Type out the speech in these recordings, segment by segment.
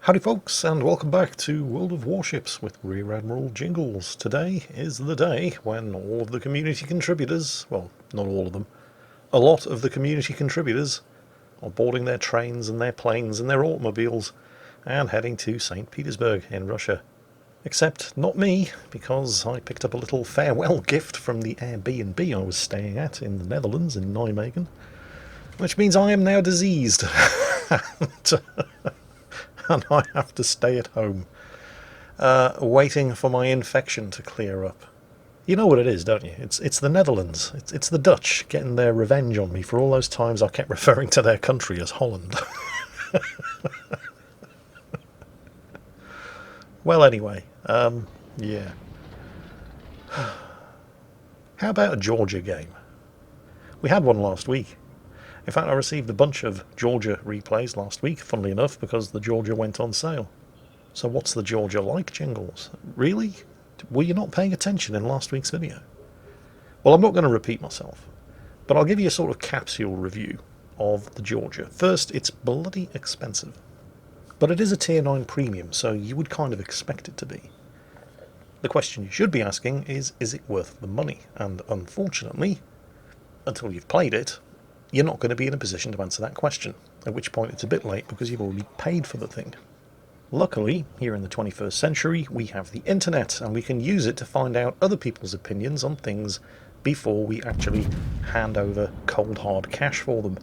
Howdy folks, and welcome back to World of Warships with Rear Admiral Jingles. Today is the day when all of the community contributors, well, not all of them, a lot of the community contributors are boarding their trains and their planes and their automobiles and heading to St. Petersburg in Russia. Except not me, because I picked up a little farewell gift from the Airbnb I was staying at in the Netherlands, in Nijmegen, which means I am now diseased. And I have to stay at home, waiting for my infection to clear up. You know what it is, don't you? It's the Netherlands. It's the Dutch getting their revenge on me for all those times I kept referring to their country as Holland. Well, anyway, yeah. How about a Georgia game? We had one last week. In fact, I received a bunch of Georgia replays last week, funnily enough, because the Georgia went on sale. So what's the Georgia like, Jingles? Really? Were you not paying attention in last week's video? Well, I'm not going to repeat myself, but I'll give you a sort of capsule review of the Georgia. First, it's bloody expensive, but it is a Tier 9 premium, so you would kind of expect it to be. The question you should be asking is it worth the money? And unfortunately, until you've played it, you're not going to be in a position to answer that question, at which point it's a bit late because you've already paid for the thing. Luckily, here in the 21st century, we have the internet, and we can use it to find out other people's opinions on things before we actually hand over cold hard cash for them.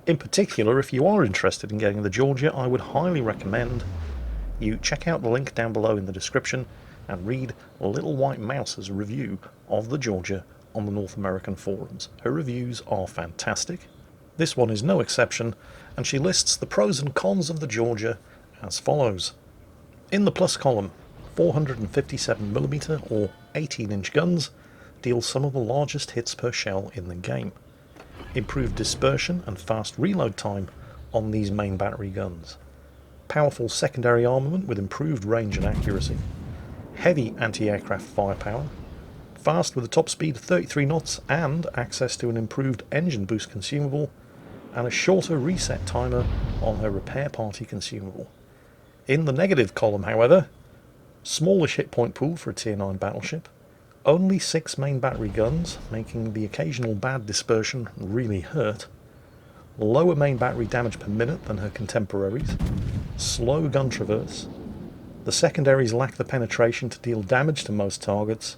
In particular, if you are interested in getting the Georgia, I would highly recommend you check out the link down below in the description and read Little White Mouse's review of the Georgia on the North American forums. Her reviews are fantastic. This one is no exception, and she lists the pros and cons of the Georgia as follows. In the plus column, 457mm or 18-inch guns deal some of the largest hits per shell in the game. Improved dispersion and fast reload time on these main battery guns. Powerful secondary armament with improved range and accuracy. Heavy anti-aircraft firepower. Fast with a top speed of 33 knots and access to an improved engine boost consumable, and a shorter reset timer on her repair party consumable. In the negative column, however, smallish hit point pool for a Tier 9 battleship, only 6 main battery guns, making the occasional bad dispersion really hurt, lower main battery damage per minute than her contemporaries, slow gun traverse, the secondaries lack the penetration to deal damage to most targets,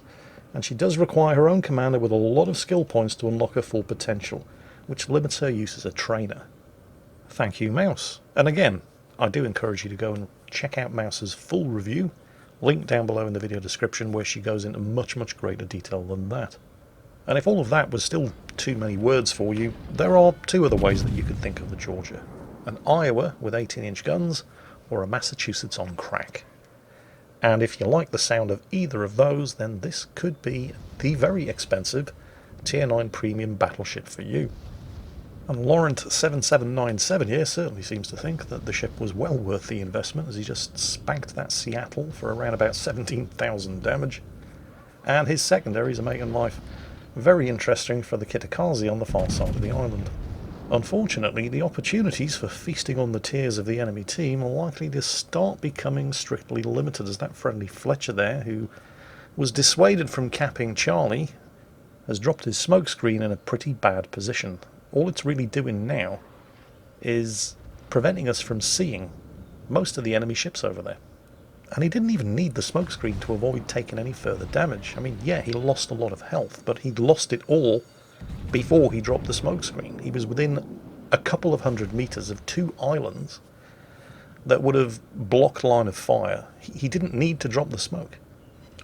and she does require her own commander with a lot of skill points to unlock her full potential, which limits her use as a trainer. Thank you, Mouse. And again, I do encourage you to go and check out Mouse's full review, link down below in the video description, where she goes into much, much greater detail than that. And if all of that was still too many words for you, there are 2 other ways that you could think of the Georgia. An Iowa with 18-inch guns, or a Massachusetts on crack. And if you like the sound of either of those, then this could be the very expensive Tier 9 premium battleship for you. And Laurent7797 here certainly seems to think that the ship was well worth the investment, as he just spanked that Seattle for around about 17,000 damage. And his secondaries are making life very interesting for the Kitakazi on the far side of the island. Unfortunately, the opportunities for feasting on the tears of the enemy team are likely to start becoming strictly limited, as that friendly Fletcher there, who was dissuaded from capping Charlie, has dropped his smokescreen in a pretty bad position. All it's really doing now is preventing us from seeing most of the enemy ships over there. And he didn't even need the smokescreen to avoid taking any further damage. I mean, yeah, he lost a lot of health, but he'd lost it all before he dropped the smokescreen. He was within a couple of 100 meters of 2 islands that would have blocked line of fire. He didn't need to drop the smoke.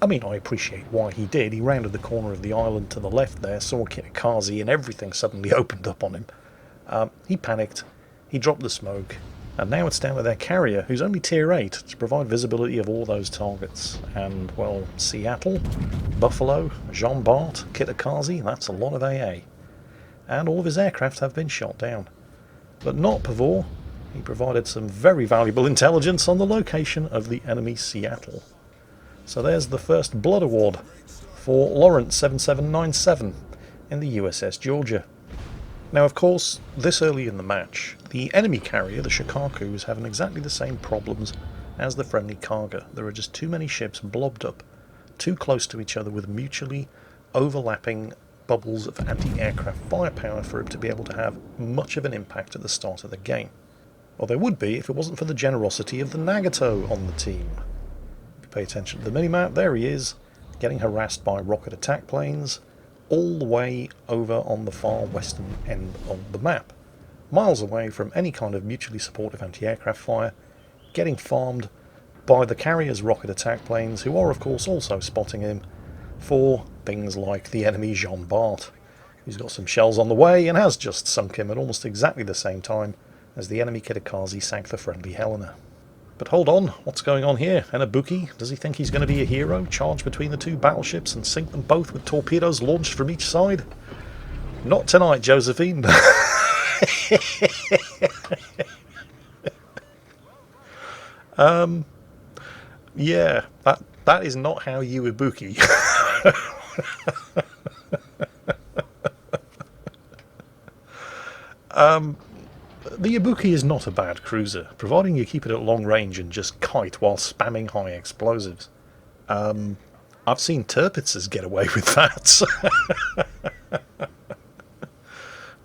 I mean, I appreciate why he did. He rounded the corner of the island to the left there, saw Kitakazi, and everything suddenly opened up on him. He panicked, he dropped the smoke, and now it's down to their carrier, who's only Tier 8, to provide visibility of all those targets. And, well, Seattle, Buffalo, Jean Bart, Kitakazi, that's a lot of AA. And all of his aircraft have been shot down. But not Pavor. He provided some very valuable intelligence on the location of the enemy Seattle. So there's the first blood award for Laurent7797 in the USS Georgia. Now, of course, this early in the match, the enemy carrier, the Shikaku, is having exactly the same problems as the friendly cargo. There are just too many ships blobbed up, too close to each other with mutually overlapping bubbles of anti-aircraft firepower for it to be able to have much of an impact at the start of the game. Well, there would be if it wasn't for the generosity of the Nagato on the team. If you pay attention to the minimap, there he is, getting harassed by rocket attack planes all the way over on the far western end of the map, miles away from any kind of mutually supportive anti-aircraft fire, getting farmed by the carrier's rocket attack planes, who are of course also spotting him for things like the enemy Jean Bart, who's got some shells on the way and has just sunk him at almost exactly the same time as the enemy Kitakaze sank the friendly Helena. But hold on, what's going on here? Enabuki, does he think he's going to be a hero, charge between the two battleships and sink them both with torpedoes launched from each side? Not tonight, Josephine. Yeah, that is not how you Ibuki. The Ibuki is not a bad cruiser, providing you keep it at long range and just kite while spamming high explosives. I've seen Tirpitzers get away with that.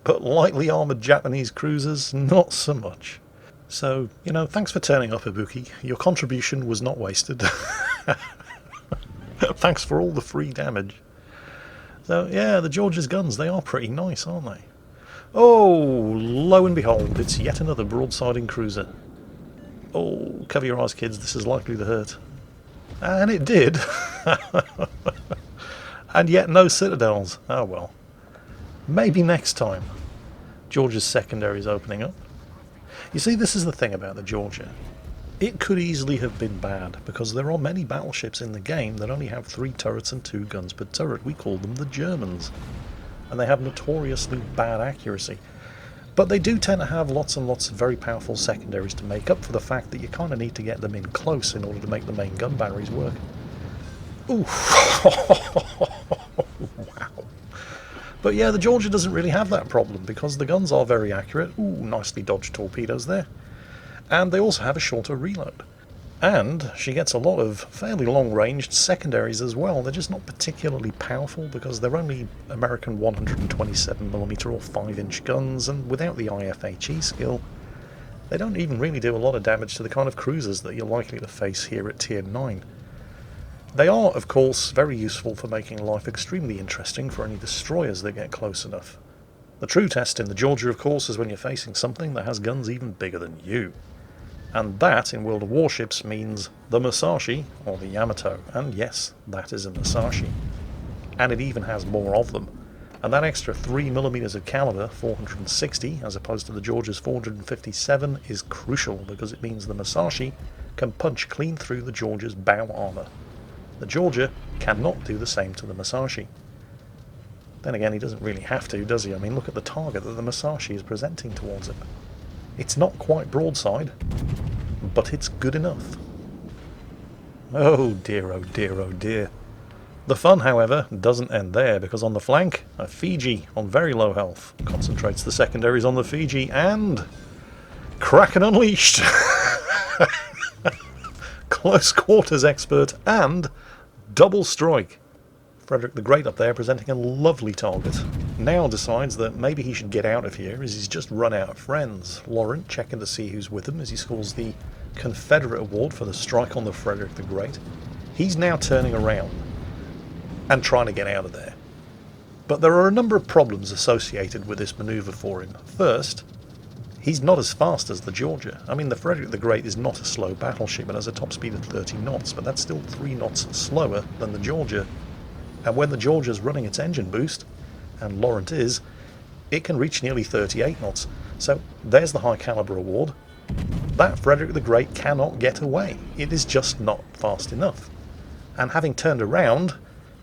But lightly armoured Japanese cruisers, not so much. So, you know, thanks for turning up, Ibuki. Your contribution was not wasted. Thanks for all the free damage. So, yeah, the Georgia's guns, they are pretty nice, aren't they? Oh, lo and behold, it's yet another broadsiding cruiser. Oh, cover your eyes, kids, this is likely to hurt. And it did. And yet no citadels. Oh well. Maybe next time. Georgia's secondary is opening up. You see, this is the thing about the Georgia. It could easily have been bad, because there are many battleships in the game that only have 3 turrets and 2 guns per turret. We call them the Germans. And they have notoriously bad accuracy. But they do tend to have lots and lots of very powerful secondaries to make up for the fact that you kind of need to get them in close in order to make the main gun batteries work. Ooh. Wow. But yeah, the Georgia doesn't really have that problem, because the guns are very accurate. Ooh, nicely dodged torpedoes there. And they also have a shorter reload. And she gets a lot of fairly long-ranged secondaries as well. They're just not particularly powerful because they're only American 127mm or 5-inch guns, and without the IFHE skill, they don't even really do a lot of damage to the kind of cruisers that you're likely to face here at Tier 9. They are, of course, very useful for making life extremely interesting for any destroyers that get close enough. The true test in the Georgia, of course, is when you're facing something that has guns even bigger than you. And that, in World of Warships, means the Musashi, or the Yamato. And yes, that is a Musashi. And it even has more of them. And that extra 3mm of caliber, 460, as opposed to the Georgia's 457, is crucial, because it means the Musashi can punch clean through the Georgia's bow armour. The Georgia cannot do the same to the Musashi. Then again, he doesn't really have to, does he? I mean, look at the target that the Musashi is presenting towards him. It's not quite broadside, but it's good enough. Oh dear, oh dear, oh dear. The fun, however, doesn't end there, because on the flank, a Fiji on very low health concentrates the secondaries on the Fiji, and Kraken Unleashed! Close quarters expert and double strike. Frederick the Great up there presenting a lovely target. Now decides that maybe he should get out of here as he's just run out of friends. Laurent checking to see who's with him as he scores the Confederate Award for the strike on the Frederick the Great. He's now turning around and trying to get out of there. But there are a number of problems associated with this manoeuvre for him. First, he's not as fast as the Georgia. I mean, the Frederick the Great is not a slow battleship. It has a top speed of 30 knots, but that's still 3 knots slower than the Georgia. And when the Georgia's running its engine boost, and Laurent is, it can reach nearly 38 knots. So there's the high caliber award. That Frederick the Great cannot get away. It is just not fast enough. And having turned around,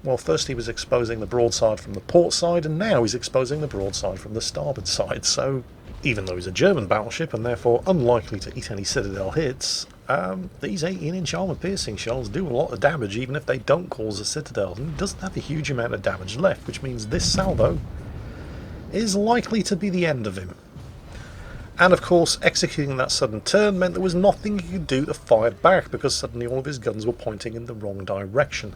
well, first he was exposing the broadside from the port side, and now he's exposing the broadside from the starboard side. So even though he's a German battleship and therefore unlikely to eat any citadel hits, these 18-inch armour-piercing shells do a lot of damage even if they don't cause a citadel, and he doesn't have a huge amount of damage left, which means this salvo is likely to be the end of him. And of course, executing that sudden turn meant there was nothing he could do to fire back, because suddenly all of his guns were pointing in the wrong direction.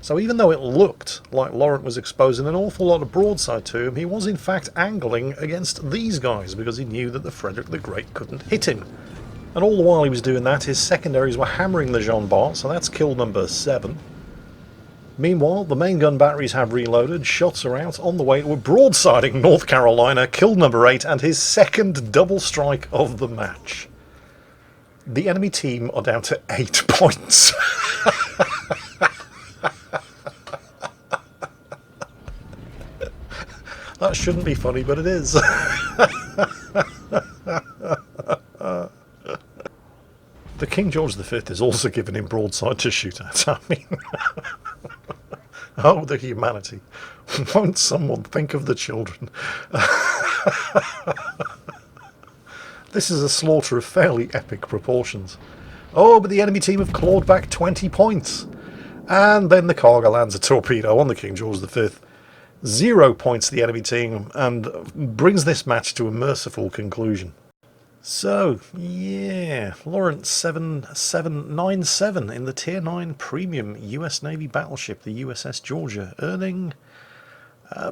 So even though it looked like Laurent was exposing an awful lot of broadside to him, he was in fact angling against these guys, because he knew that the Frederick the Great couldn't hit him. And all the while he was doing that, his secondaries were hammering the Jean Bart, so that's kill number 7. Meanwhile, the main gun batteries have reloaded, shots are out, on the way to a broadsiding North Carolina, kill number 8, and his second double strike of the match. The enemy team are down to 8 points. That shouldn't be funny, but it is. The King George V is also given him broadside to shoot at. I mean, oh, the humanity. Won't someone think of the children? This is a slaughter of fairly epic proportions. Oh, but the enemy team have clawed back 20 points. And then the cargo lands a torpedo on the King George V. 0 points to the enemy team, and brings this match to a merciful conclusion. So, yeah, Laurent 7797 in the Tier 9 Premium US Navy battleship, the USS Georgia, earning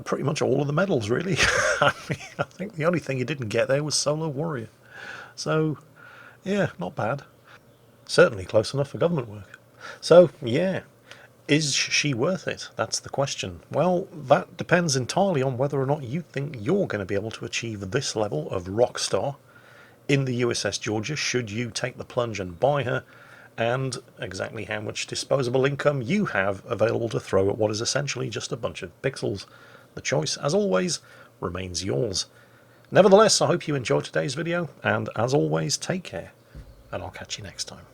pretty much all of the medals, really. I mean, I think the only thing he didn't get there was Solar Warrior. So, yeah, not bad. Certainly close enough for government work. So, yeah. Is she worth it? That's the question. Well, that depends entirely on whether or not you think you're going to be able to achieve this level of rock star in the USS Georgia, should you take the plunge and buy her, and exactly how much disposable income you have available to throw at what is essentially just a bunch of pixels. The choice, as always, remains yours. Nevertheless, I hope you enjoyed today's video, and as always, take care, and I'll catch you next time.